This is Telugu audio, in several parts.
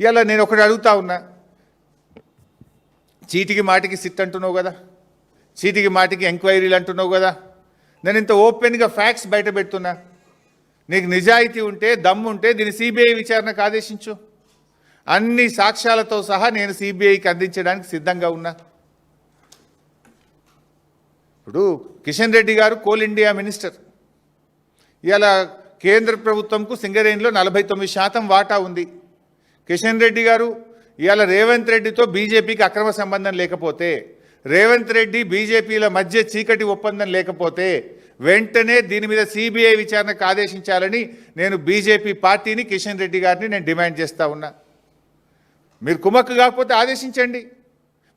ఇలా నేను ఒకటి అడుగుతా ఉన్నా, చీటికి మాటికి సిట్ అంటున్నావు కదా, చీటికి మాటికి ఎంక్వైరీలు అంటున్నావు కదా, నేను ఇంత ఓపెన్గా ఫ్యాక్ట్స్ బయట పెడుతున్నా. నీకు నిజాయితీ ఉంటే, దమ్ము ఉంటే దీన్ని సిబిఐ విచారణకు ఆదేశించు. అన్ని సాక్ష్యాలతో సహా నేను సిబిఐకి అందించడానికి సిద్ధంగా ఉన్నా. ఇప్పుడు కిషన్ రెడ్డి గారు కోల్ ఇండియా మినిస్టర్. ఇవాళ కేంద్ర ప్రభుత్వంకు సింగరేణిలో 49% వాటా ఉంది. కిషన్ రెడ్డి గారు ఇవాళ రేవంత్ రెడ్డితో బీజేపీకి అక్రమ సంబంధం లేకపోతే, రేవంత్ రెడ్డి బీజేపీల మధ్య చీకటి ఒప్పందం లేకపోతే వెంటనే దీని మీద సిబిఐ విచారణకు ఆదేశించాలని నేను బీజేపీ పార్టీని, కిషన్ రెడ్డి గారిని నేను డిమాండ్ చేస్తూ ఉన్నా. మీరు కుమ్మక్కు కాకపోతే ఆదేశించండి,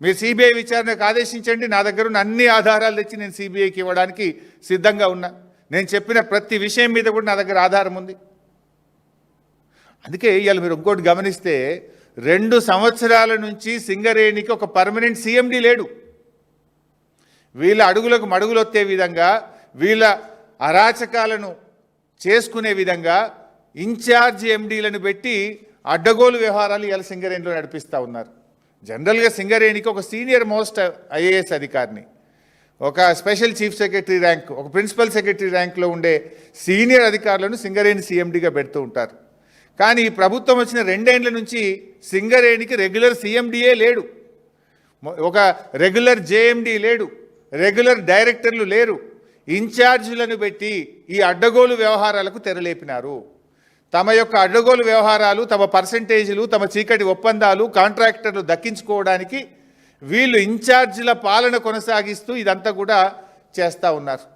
మీరు సిబిఐ విచారణకు ఆదేశించండి. నా దగ్గర ఉన్న అన్ని ఆధారాలు తెచ్చి నేను సిబిఐకి ఇవ్వడానికి సిద్ధంగా ఉన్నా. నేను చెప్పిన ప్రతి విషయం మీద కూడా నా దగ్గర ఆధారం ఉంది. అందుకే ఇవాళ మీరు ఇంకోటి గమనిస్తే 2 సంవత్సరాల నుంచి సింగరేణికి ఒక పర్మనెంట్ సిఎండి లేడు. వీళ్ళ అడుగులకు మడుగులొత్తే విధంగా, వీళ్ళ అరాచకాలను చేసుకునే విధంగా ఇన్ఛార్జ్ ఎండీలను పెట్టి అడ్డగోలు వ్యవహారాలు ఇవాళ సింగరేణిలో నడిపిస్తూ ఉన్నారు. జనరల్గా సింగరేణికి ఒక సీనియర్ మోస్ట్ ఐఏఎస్ అధికారిని, ఒక స్పెషల్ చీఫ్ సెక్రటరీ ర్యాంక్, ఒక ప్రిన్సిపల్ సెక్రటరీ ర్యాంక్లో ఉండే సీనియర్ అధికారులను సింగరేణి సీఎండీగా పెడుతూ ఉంటారు. కానీ ఈ ప్రభుత్వం వచ్చిన 2 ఏళ్ల నుంచి సింగరేణికి రెగ్యులర్ సీఎండీఏ లేడు, ఒక రెగ్యులర్ జేఎండీ లేడు, రెగ్యులర్ డైరెక్టర్లు లేరు. ఇన్ఛార్జీలను పెట్టి ఈ అడ్డగోలు వ్యవహారాలకు తెరలేపినారు. తమ యొక్క అడ్డగోలు వ్యవహారాలు, తమ పర్సంటేజీలు, తమ చీకటి ఒప్పందాలు, కాంట్రాక్టర్లు దక్కించుకోవడానికి వీళ్ళు ఇన్ఛార్జీల పాలన కొనసాగిస్తూ ఇదంతా కూడా చేస్తూ ఉన్నారు.